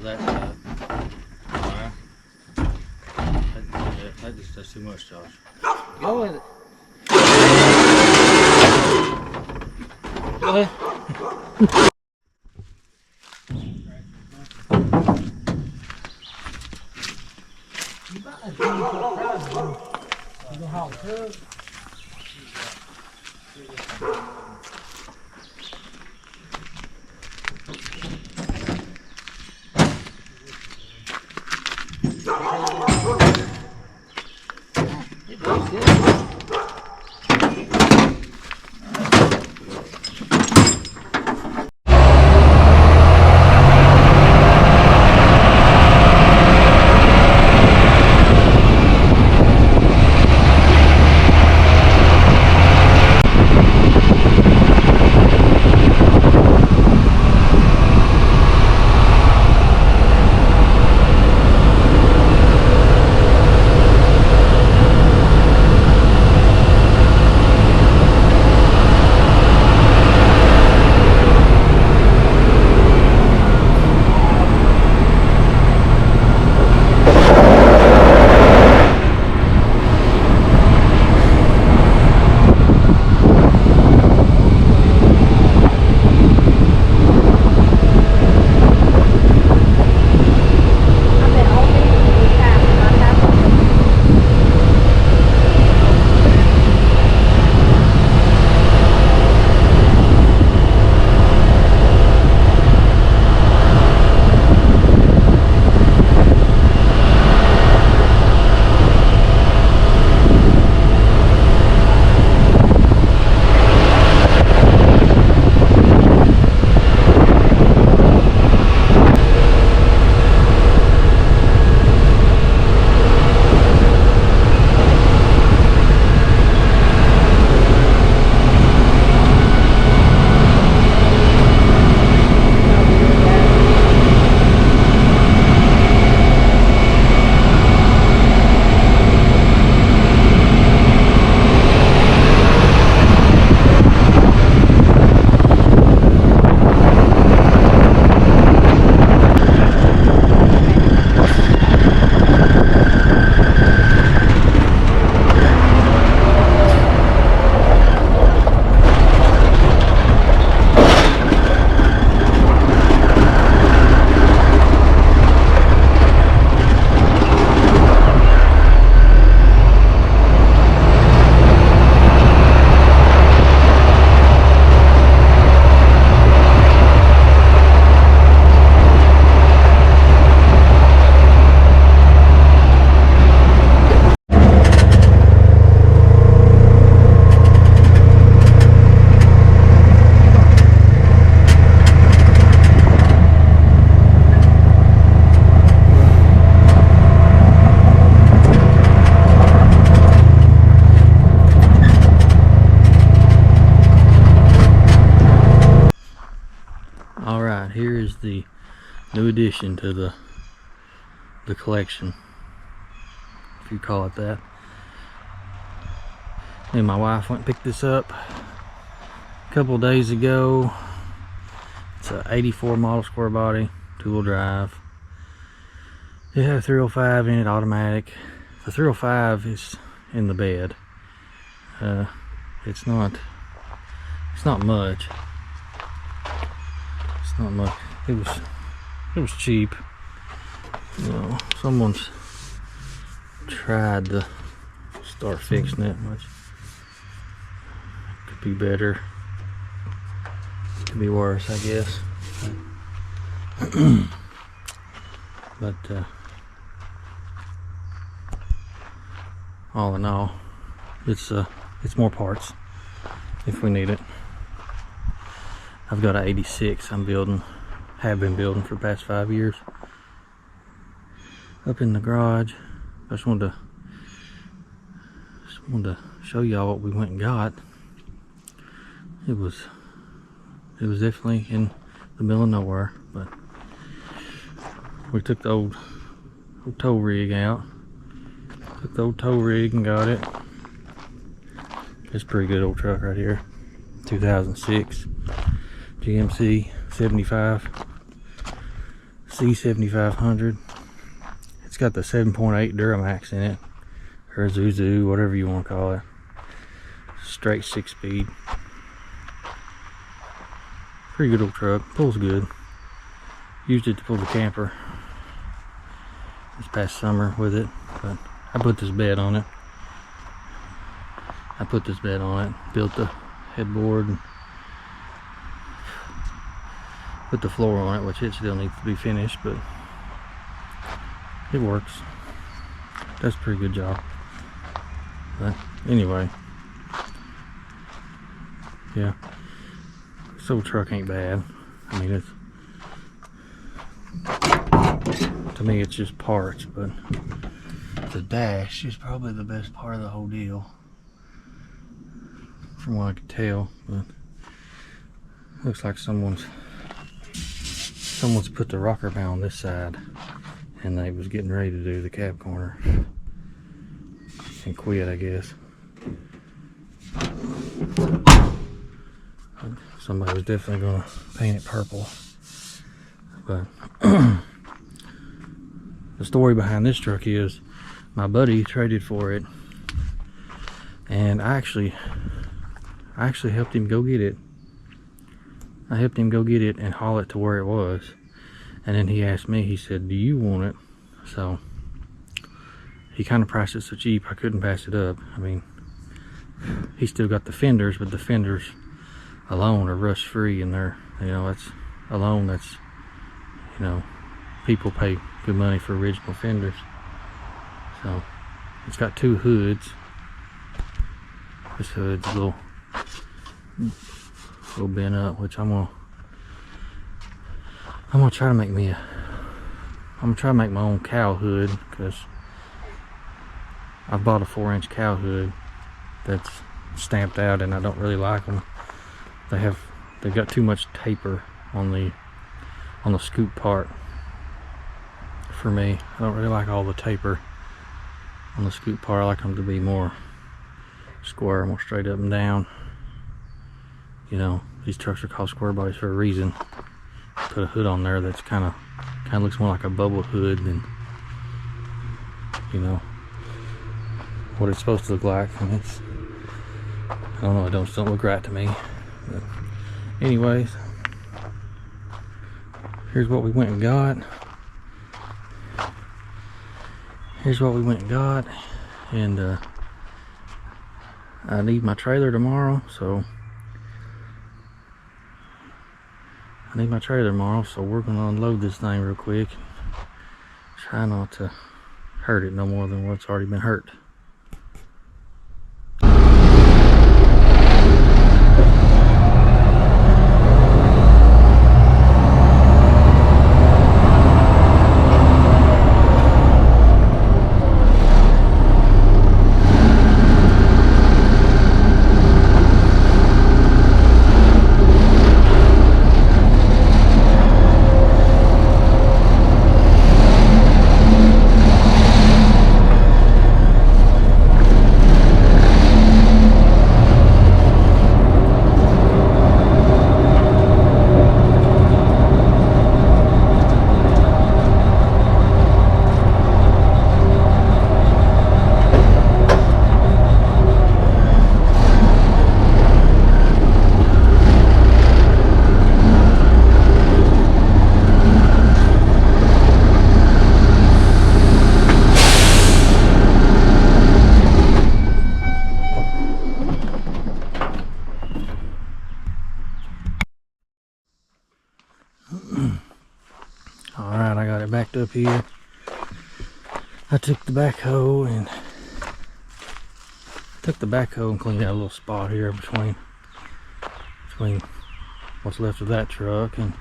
that, wire. That's too much, Josh. Go with it. Go ahead. Alright, here is the new addition to the collection, if you call it that. Me and my wife went and picked this up a couple of days ago. It's a 84 model square body, 2-wheel drive. It had a 305 in it, automatic. The 305 is in the bed. It's not much. It's not much. It was cheap. You know, someone's tried to start fixing it, which could be better. Could be worse, I guess. But all in all, it's more parts if we need it. I've got an 86 I'm building, have been building for the past 5 years, up in the garage. I just wanted to show y'all what we went and got. It was definitely in the middle of nowhere, but we took the old tow rig out. Took the old tow rig and got it. It's a pretty good old truck right here. 2006 GMC 75 C7500. It's got the 7.8 Duramax in it, or Zuzu, whatever you want to call it. Straight 6-speed. Pretty good old truck. Pulls good. Used it to pull the camper this past summer with it, but I put this bed on it. Built the headboard and put the floor on it, which it still needs to be finished, but it works. Does a pretty good job. But anyway, yeah, this old truck ain't bad. I mean, to me it's just parts, but the dash is probably the best part of the whole deal, from what I could tell. But looks like someone's put the rocker mount on this side, and they was getting ready to do the cab corner and quit, I guess. Somebody was definitely gonna paint it purple. But the story behind this truck is my buddy traded for it, and I actually helped him go get it. I helped him go get it and haul it to where it was, and then he asked me, he said, do you want it? So he kind of priced it so cheap I couldn't pass it up. I mean, he still got the fenders, but the fenders alone are rust free, and they're, you know, that's alone, that's, you know, people pay good money for original fenders. So it's got two hoods. This hood's a little bent up, which I'm gonna try to make me my own cow hood, because I bought a 4-inch cow hood that's stamped out, and I don't really like them. They've got too much taper on the scoop part for me. I don't really like all the taper on the scoop part. I like them to be more square, more straight up and down. You know, these trucks are called square bodies for a reason. Put a hood on there that's kind of looks more like a bubble hood than, you know, what it's supposed to look like. And it's, I don't know, it don't look right to me. But anyways, here's what we went and got. And I need my trailer tomorrow, so we're gonna unload this thing real quick. Try not to hurt it no more than what's already been hurt. Alright, I got it backed up here. I took the backhoe and cleaned out a little spot here between what's left of that truck and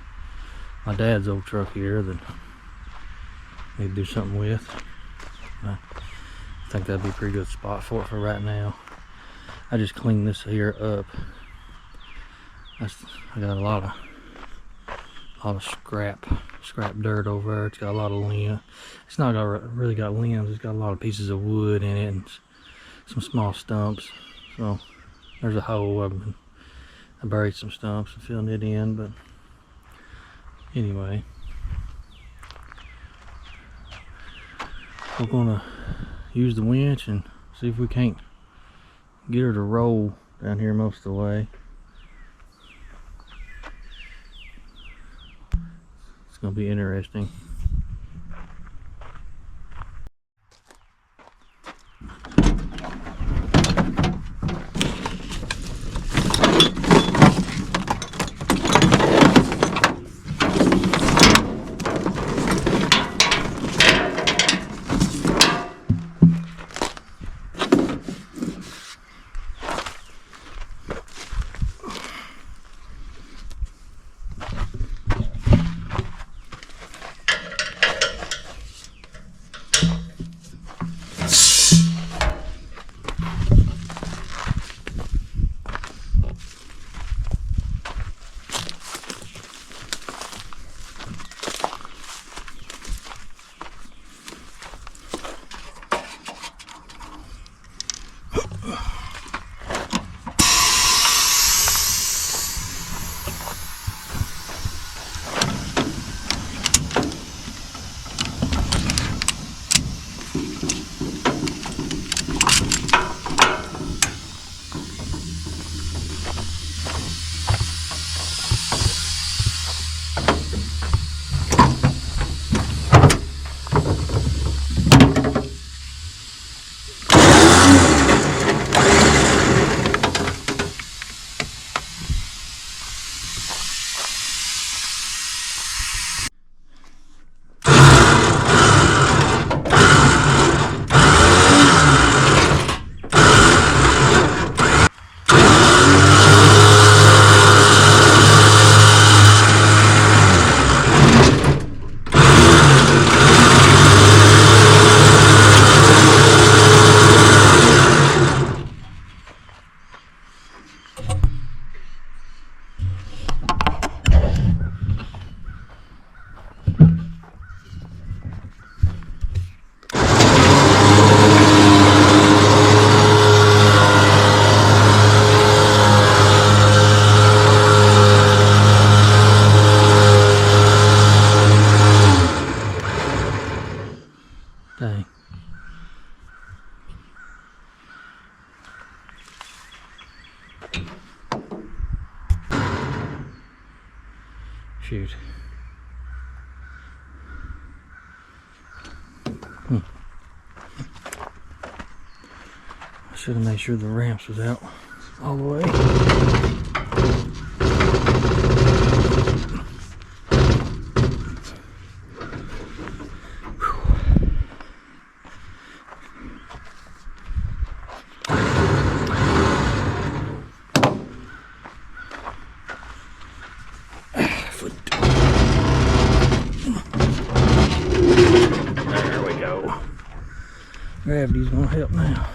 my dad's old truck here that I need to do something with. I think that'd be a pretty good spot for it for right now. I just cleaned this here up. I got a lot of scrap dirt over there. It's got a lot of limbs. It's not really got limbs. It's got a lot of pieces of wood in it and some small stumps. So there's a hole. I buried some stumps and filled it in. But anyway, we're gonna use the winch and see if we can't get her to roll down here most of the way. It's gonna be interesting. Dang. Shoot. I should have made sure the ramps was out all the way. There we go. Gravity's gonna help now.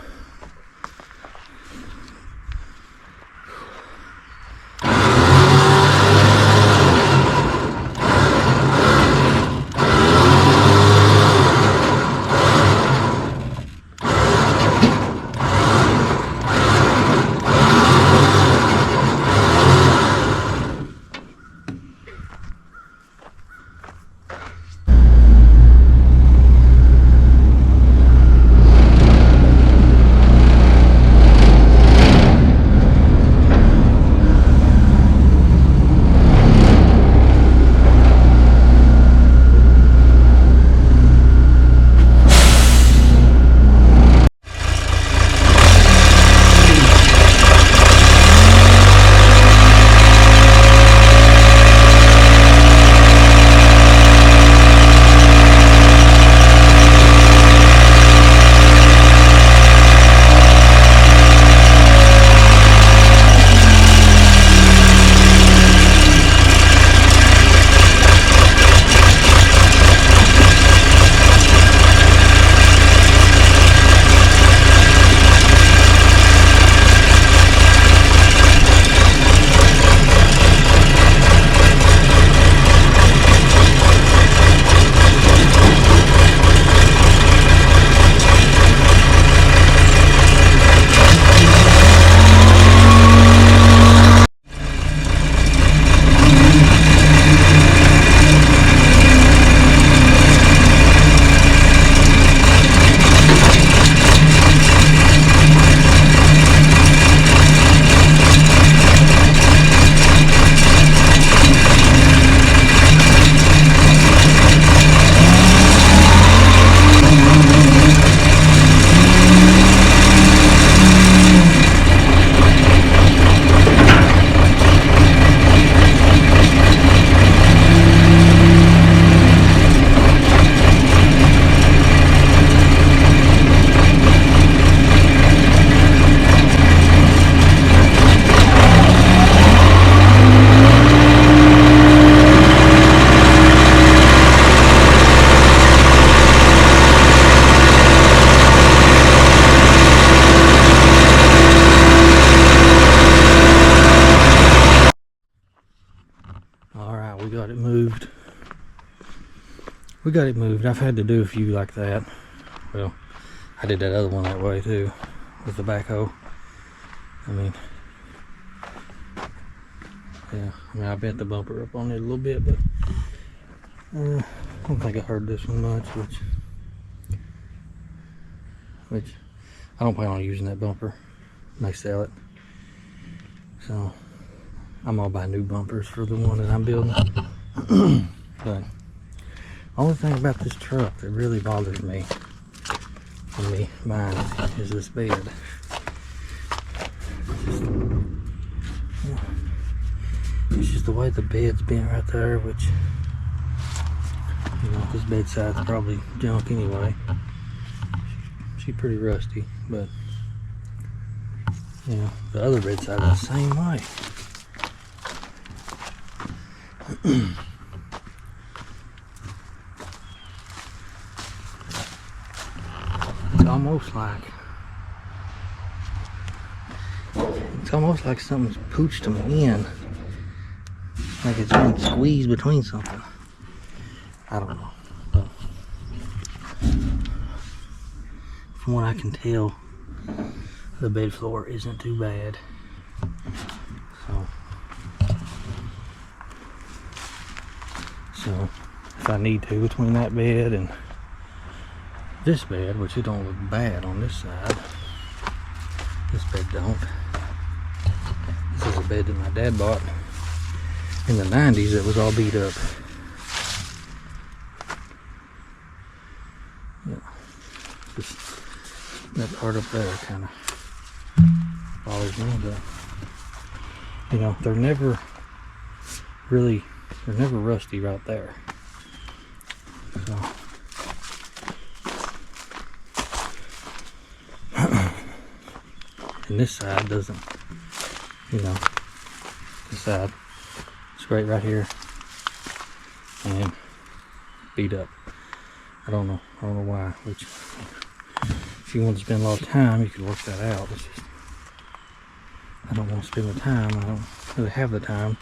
we got it moved. I've had to do a few like that. Well, I did that other one that way too, with the backhoe. I mean, yeah, I bent the bumper up on it a little bit, but I don't think I hurt this one much, which I don't plan on using that bumper when they sell it. So I'm gonna buy new bumpers for the one that I'm building. But only thing about this truck that really bothers me when me buying it is this bed. It's just the way the bed's bent right there, which, you know, this bedside's probably junk anyway. She's pretty rusty, but you know, the other bedside's the same way. It's almost like something's pooched them in, like it's been squeezed between something. I don't know, but from what I can tell, the bed floor isn't too bad. So if I need to, between that bed and this bed, which it don't look bad on this side, this bed don't. This is a bed that my dad bought in the 90s that was all beat up. Yeah, just that part up there kind of bothers me, but you know, they're never rusty right there. So and this side doesn't, you know, this side is great right here and beat up. I don't know why, which if you want to spend a lot of time, you could work that out. It's just, I don't want to spend the time. I don't really have the time.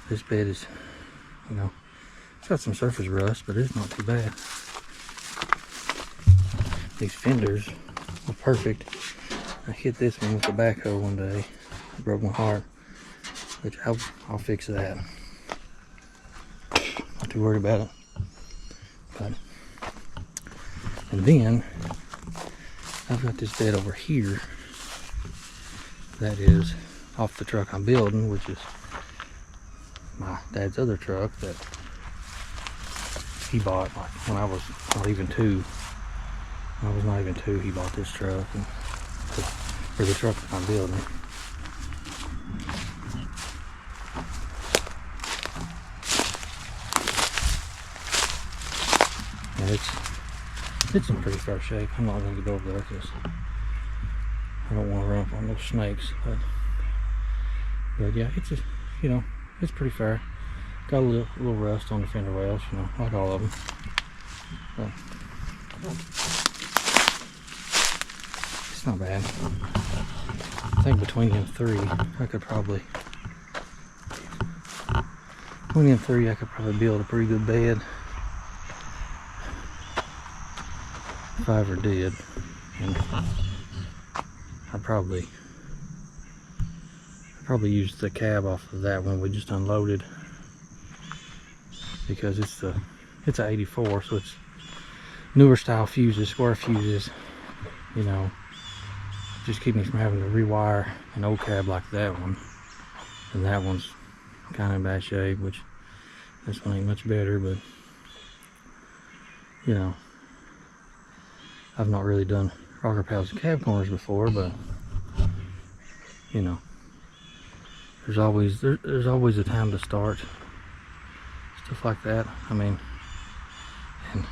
This bed is, you know, it's got some surface rust, but it's not too bad. These fenders are perfect. I hit this one with the backhoe one day. It broke my heart, which I'll fix that. Not too worried about it. But, and then I've got this bed over here that is off the truck I'm building, which is my dad's other truck that he bought like when I was not even 2. When I was not even 2, he bought this truck for the truck that I'm building. And it's in pretty fair shape. I'm not going to get over there because I don't want to run up on those snakes. But yeah, it's just, you know, it's pretty fair. Got a little rust on the fender wells, you know, like all of them. But it's not bad. I think between them three, I could probably build a pretty good bed if I ever did. And I'd probably use the cab off of that one we just unloaded, because it's a 84, so it's newer style fuses, square fuses, you know, just keep me from having to rewire an old cab like that one. And that one's kind of in bad shape, which this one ain't much better, but you know, I've not really done rocker paddles and cab corners before, but you know, there's always a time to start stuff like that. I mean, and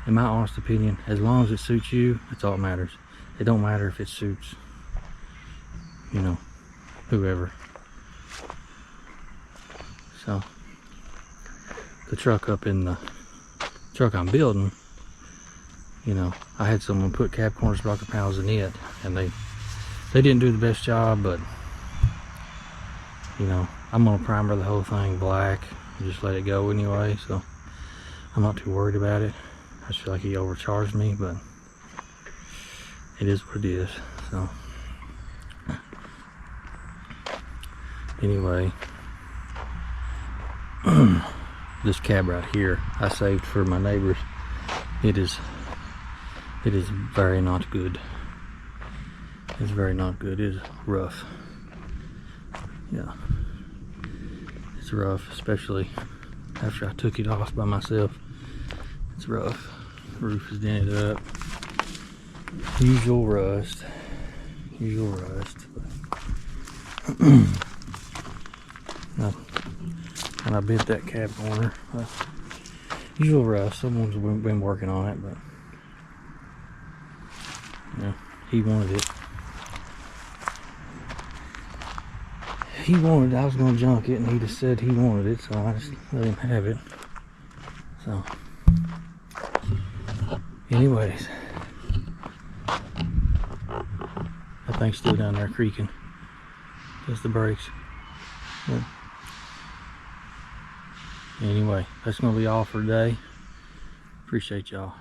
in my honest opinion, as long as it suits you, that's all that matters. It don't matter if it suits, you know, whoever. So the truck up in the truck I'm building, you know, I had someone put cab corners, rocker panels in it, and they didn't do the best job, but you know, I'm gonna primer the whole thing black and just let it go anyway. So I'm not too worried about it. I just feel like he overcharged me, but it is what it is. So anyway, this cab right here I saved for my neighbors. It is very not good. It's very not good. It is rough. Yeah, it's rough, especially after I took it off by myself. It's rough. The roof is dented up. Usual rust. Usual rust. And I bent that cab corner. Usual rust. Someone's been working on it, but yeah, he wanted it. He wanted it. I was gonna junk it, and he just said he wanted it, so I just let him have it. So, anyways, that thing's still down there creaking. Just the brakes. Yeah. Anyway, that's gonna be all for today. Appreciate y'all.